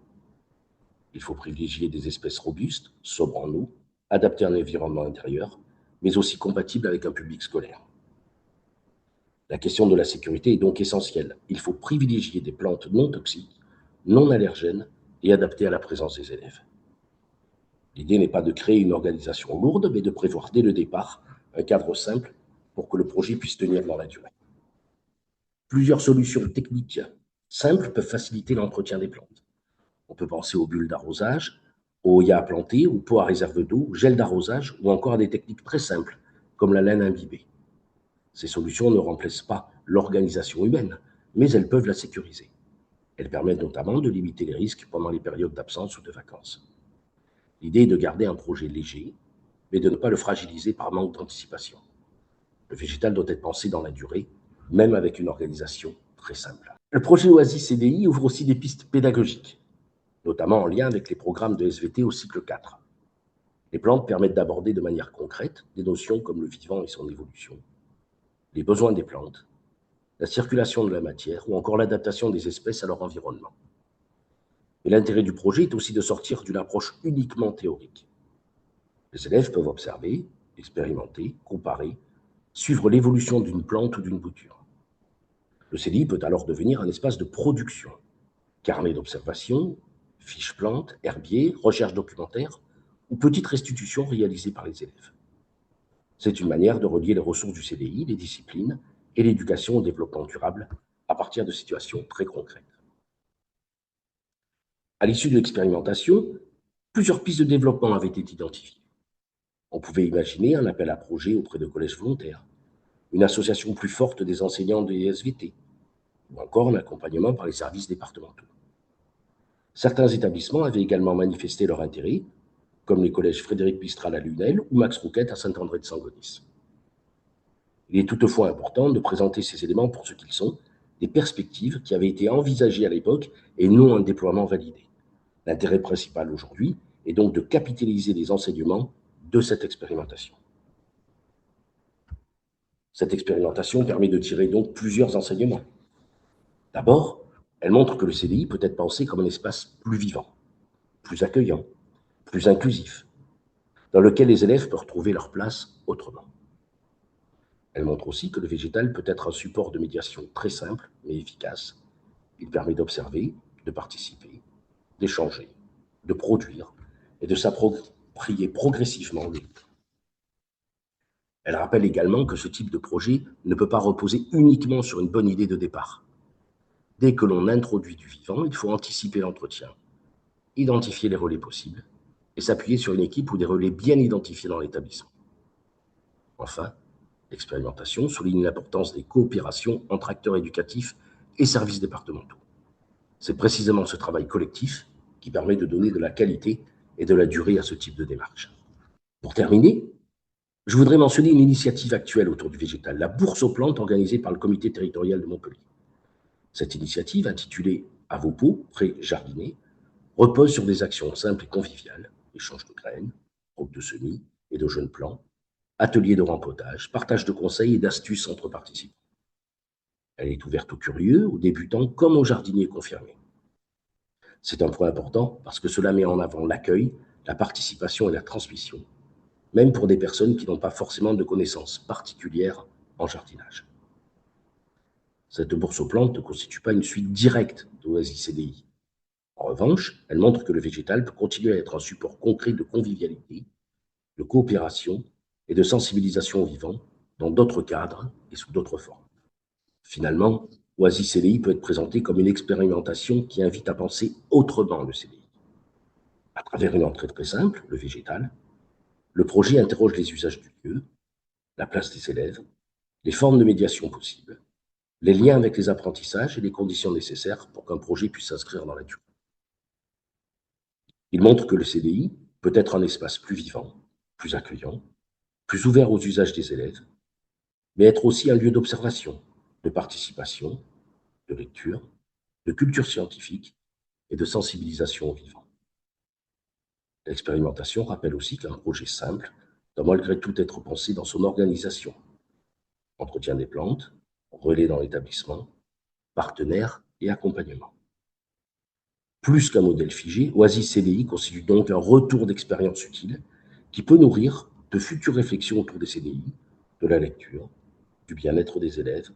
Il faut privilégier des espèces robustes, sobres en eau, adaptées à un environnement intérieur, mais aussi compatibles avec un public scolaire. La question de la sécurité est donc essentielle. Il faut privilégier des plantes non toxiques, non allergènes et adaptées à la présence des élèves. L'idée n'est pas de créer une organisation lourde, mais de prévoir dès le départ un cadre simple pour que le projet puisse tenir dans la durée. Plusieurs solutions techniques simples peuvent faciliter l'entretien des plantes. On peut penser aux bulles d'arrosage, aux hoyas à planter, aux pots à réserve d'eau, gel d'arrosage ou encore à des techniques très simples comme la laine imbibée. Ces solutions ne remplacent pas l'organisation humaine, mais elles peuvent la sécuriser. Elles permettent notamment de limiter les risques pendant les périodes d'absence ou de vacances. L'idée est de garder un projet léger, mais de ne pas le fragiliser par manque d'anticipation. Le végétal doit être pensé dans la durée, même avec une organisation très simple. Le projet Oasis CDI ouvre aussi des pistes pédagogiques. notamment en lien avec les programmes de SVT au cycle 4. Les plantes permettent d'aborder de manière concrète des notions comme le vivant et son évolution, les besoins des plantes, la circulation de la matière ou encore l'adaptation des espèces à leur environnement. Et l'intérêt du projet est aussi de sortir d'une approche uniquement théorique. Les élèves peuvent observer, expérimenter, comparer, suivre l'évolution d'une plante ou d'une bouture. Le CDI peut alors devenir un espace de production, carnet d'observation, fiches plantes, herbiers, recherches documentaires ou petites restitutions réalisées par les élèves. C'est une manière de relier les ressources du CDI, les disciplines et l'éducation au développement durable à partir de situations très concrètes. À l'issue de l'expérimentation, plusieurs pistes de développement avaient été identifiées. On pouvait imaginer un appel à projets auprès de collèges volontaires, une association plus forte des enseignants des SVT, ou encore un accompagnement par les services départementaux. Certains établissements avaient également manifesté leur intérêt, comme les collèges Frédéric Mistral à Lunel ou Max Rouquette à Saint-André-de-Sangonis. Il est toutefois important de présenter ces éléments pour ce qu'ils sont, des perspectives qui avaient été envisagées à l'époque et non un déploiement validé. L'intérêt principal aujourd'hui est donc de capitaliser les enseignements de cette expérimentation. Cette expérimentation permet de tirer donc plusieurs enseignements. D'abord, elle montre que le CDI peut être pensé comme un espace plus vivant, plus accueillant, plus inclusif, dans lequel les élèves peuvent trouver leur place autrement. Elle montre aussi que le végétal peut être un support de médiation très simple mais efficace. Il permet d'observer, de participer, d'échanger, de produire et de s'approprier progressivement le livre. Elle rappelle également que ce type de projet ne peut pas reposer uniquement sur une bonne idée de départ. Dès que l'on introduit du vivant, il faut anticiper l'entretien, identifier les relais possibles et s'appuyer sur une équipe ou des relais bien identifiés dans l'établissement. Enfin, l'expérimentation souligne l'importance des coopérations entre acteurs éducatifs et services départementaux. C'est précisément ce travail collectif qui permet de donner de la qualité et de la durée à ce type de démarche. Pour terminer, je voudrais mentionner une initiative actuelle autour du végétal, la bourse aux plantes organisée par le comité territorial de Montpellier. Cette initiative, intitulée « À vos pots, pré jardiner », repose sur des actions simples et conviviales, échange de graines, groupes de semis et de jeunes plants, ateliers de rempotage, partage de conseils et d'astuces entre participants. Elle est ouverte aux curieux, aux débutants comme aux jardiniers confirmés. C'est un point important parce que cela met en avant l'accueil, la participation et la transmission, même pour des personnes qui n'ont pas forcément de connaissances particulières en jardinage. Cette bourse aux plantes ne constitue pas une suite directe d'Oasis CDI. En revanche, elle montre que le végétal peut continuer à être un support concret de convivialité, de coopération et de sensibilisation au vivant dans d'autres cadres et sous d'autres formes. Finalement, Oasis CDI peut être présenté comme une expérimentation qui invite à penser autrement le CDI. À travers une entrée très simple, le végétal, le projet interroge les usages du lieu, la place des élèves, les formes de médiation possibles, les liens avec les apprentissages et les conditions nécessaires pour qu'un projet puisse s'inscrire dans la durée. Il montre que le CDI peut être un espace plus vivant, plus accueillant, plus ouvert aux usages des élèves, mais être aussi un lieu d'observation, de participation, de lecture, de culture scientifique et de sensibilisation au vivant. L'expérimentation rappelle aussi qu'un projet simple doit malgré tout être pensé dans son organisation. Entretien des plantes, relais dans l'établissement, partenaires et accompagnement. Plus qu'un modèle figé, Oasis CDI constitue donc un retour d'expérience utile qui peut nourrir de futures réflexions autour des CDI, de la lecture, du bien-être des élèves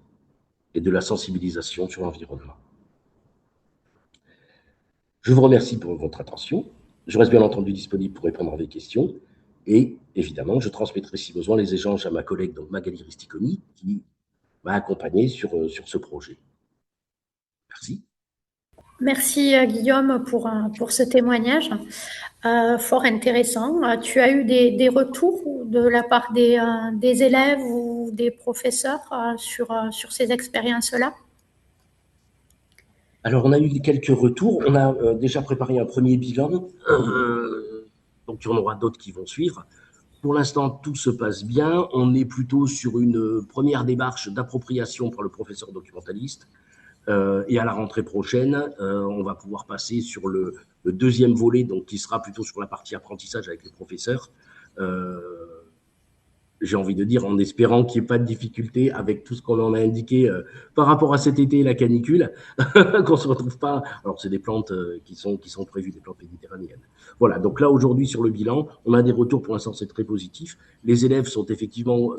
et de la sensibilisation sur l'environnement. Je vous remercie pour votre attention. Je reste bien entendu disponible pour répondre à des questions et évidemment, je transmettrai si besoin les échanges à ma collègue donc Magali Risticoni qui m'a accompagné sur ce projet. Merci. Merci Guillaume pour ce témoignage fort intéressant. Tu as eu des retours de la part des élèves ou des professeurs sur ces expériences-là? Alors, on a eu quelques retours. On a déjà préparé un premier bilan, donc il y en aura d'autres qui vont suivre. Pour l'instant, tout se passe bien. On est plutôt sur une première démarche d'appropriation par le professeur documentaliste, Et à la rentrée prochaine, on va pouvoir passer sur le deuxième volet, donc qui sera plutôt sur la partie apprentissage avec les professeurs. J'ai envie de dire, en espérant qu'il n'y ait pas de difficulté avec tout ce qu'on en a indiqué par rapport à cet été et la canicule, qu'on ne se retrouve pas. Alors, c'est des plantes qui sont prévues, des plantes méditerranéennes. Voilà, donc là, aujourd'hui, sur le bilan, on a des retours, pour l'instant, c'est très positif. Les élèves sont effectivement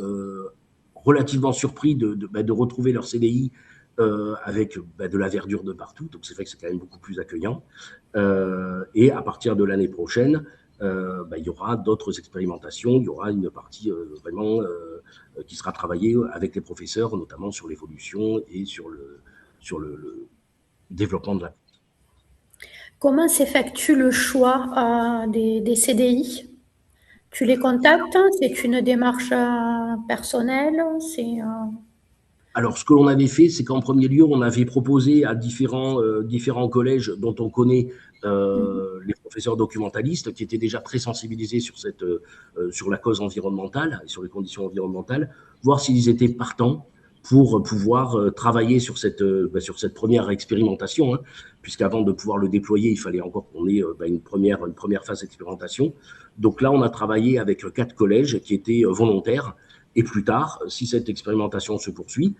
relativement surpris de retrouver leur CDI avec de la verdure de partout. Donc, c'est vrai que c'est quand même beaucoup plus accueillant. Et à partir de l'année prochaine, il y aura d'autres expérimentations, il y aura une partie vraiment qui sera travaillée avec les professeurs, notamment sur l'évolution et sur le développement de la. Comment s'effectue le choix des CDI? Tu les contactes? C'est une démarche personnelle? Alors, ce que l'on avait fait, c'est qu'en premier lieu, on avait proposé à différents collèges dont on connaît les professeurs documentalistes qui étaient déjà très sensibilisés sur la cause environnementale et sur les conditions environnementales, voir s'ils étaient partants pour pouvoir travailler sur cette première expérimentation, hein, puisqu'avant de pouvoir le déployer, il fallait encore qu'on ait une première phase d'expérimentation. Donc là, on a travaillé avec 4 collèges qui étaient volontaires. Et plus tard, si cette expérimentation se poursuit,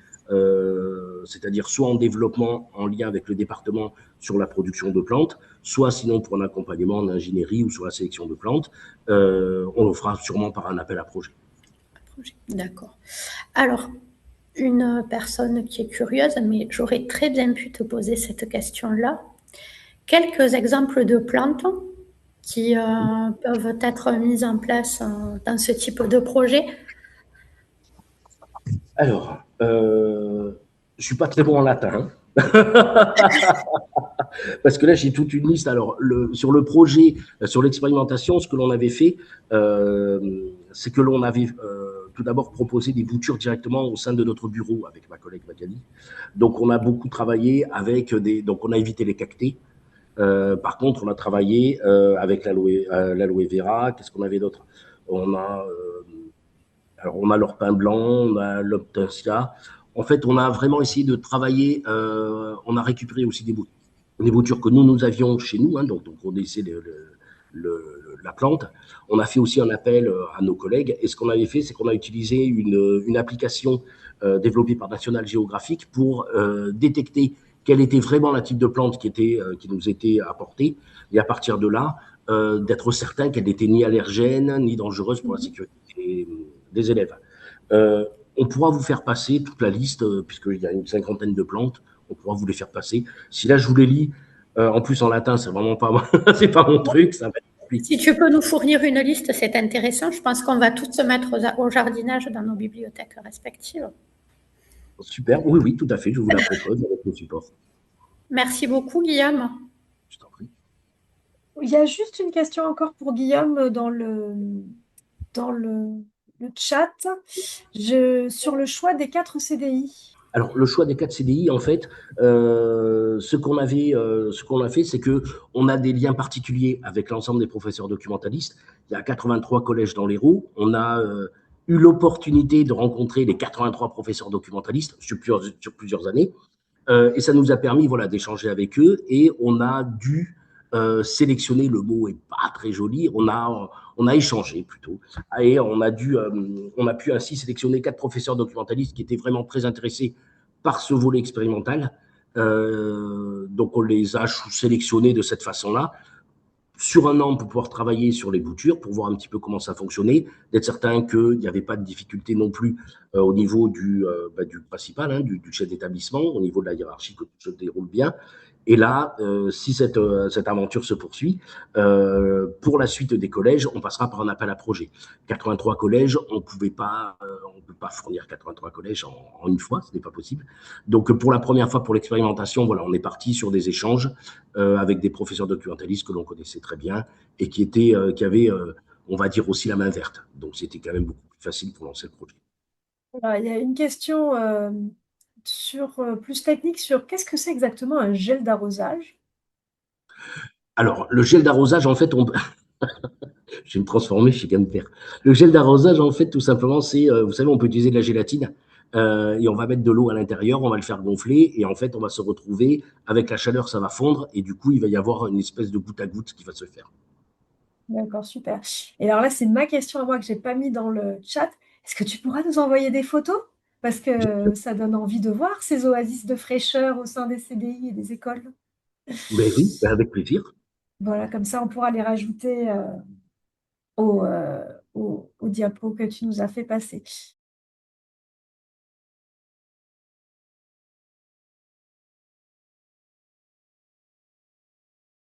c'est-à-dire soit en développement en lien avec le département sur la production de plantes, soit sinon pour un accompagnement en ingénierie ou sur la sélection de plantes, on le fera sûrement par un appel à projet. D'accord. Alors, une personne qui est curieuse, mais j'aurais très bien pu te poser cette question-là. Quelques exemples de plantes qui peuvent être mises en place dans ce type de projet? Alors, je suis pas très bon en latin. Parce que là, j'ai toute une liste. Alors, sur le projet, sur l'expérimentation, ce que l'on avait fait, c'est que l'on avait tout d'abord proposé des boutures directement au sein de notre bureau avec ma collègue Magali. Donc, on a beaucoup travaillé avec donc, on a évité les cactés. Par contre, on a travaillé avec l'aloe vera. Qu'est-ce qu'on avait d'autre? On a l'orpin blanc, on a l'optasia. En fait, on a vraiment essayé de travailler. On a récupéré aussi des boutures que nous avions chez nous, hein, donc on essaie la plante. On a fait aussi un appel à nos collègues. Et ce qu'on avait fait, c'est qu'on a utilisé une application développée par National Geographic pour détecter quel était vraiment la type de plante qui nous était apportée. Et à partir de là, d'être certain qu'elle n'était ni allergène, ni dangereuse pour la sécurité des élèves. On pourra vous faire passer toute la liste, puisqu'il y a une 50aine de plantes, on pourra vous les faire passer. Si là, je vous les lis, en plus en latin, c'est vraiment pas, c'est pas mon truc. Ça va être compliqué. Si tu peux nous fournir une liste, c'est intéressant. Je pense qu'on va tous se mettre au jardinage dans nos bibliothèques respectives. Super, oui, tout à fait, je vous la propose avec le support. Merci beaucoup, Guillaume. Je t'en prie. Il y a juste une question encore pour Guillaume dans le chat sur le choix des 4 CDI. Alors, le choix des 4 CDI, en fait, ce qu'on a fait, c'est qu'on a des liens particuliers avec l'ensemble des professeurs documentalistes. Il y a 83 collèges dans l'Hérault. On a eu l'opportunité de rencontrer les 83 professeurs documentalistes sur plusieurs années. Et ça nous a permis d'échanger avec eux. Et on a dû sélectionner, le mot est pas très joli, on a échangé plutôt, et on a pu ainsi sélectionner 4 professeurs documentalistes qui étaient vraiment très intéressés par ce volet expérimental. Donc on les a sélectionnés de cette façon-là, sur un an pour pouvoir travailler sur les boutures, pour voir un petit peu comment ça fonctionnait, d'être certain qu'il n'y avait pas de difficulté non plus au niveau du principal, hein, du chef d'établissement, au niveau de la hiérarchie, que tout se déroule bien. Et là, si cette aventure se poursuit, pour la suite des collèges, on passera par un appel à projet. 83 collèges, on ne peut pas fournir 83 collèges en une fois, ce n'est pas possible. Donc, pour la première fois, pour l'expérimentation, on est parti sur des échanges avec des professeurs documentalistes que l'on connaissait très bien et qui avaient, on va dire, aussi la main verte. Donc, c'était quand même beaucoup plus facile pour lancer le projet. Il y a une question plus technique sur qu'est-ce que c'est exactement un gel d'arrosage? Alors, le gel d'arrosage, en fait, je vais me transformer chez Gamper. Le gel d'arrosage, en fait, tout simplement, c'est, vous savez, on peut utiliser de la gélatine et on va mettre de l'eau à l'intérieur, on va le faire gonfler, et en fait, on va se retrouver avec la chaleur, ça va fondre, et du coup, il va y avoir une espèce de goutte à goutte qui va se faire. D'accord, super. Et alors là, c'est ma question à moi que j'ai pas mis dans le chat. Est-ce que tu pourras nous envoyer des photos? Parce que ça donne envie de voir ces oasis de fraîcheur au sein des CDI et des écoles. Ben oui, ben avec plaisir. Voilà, comme ça, on pourra les rajouter au diapo que tu nous as fait passer.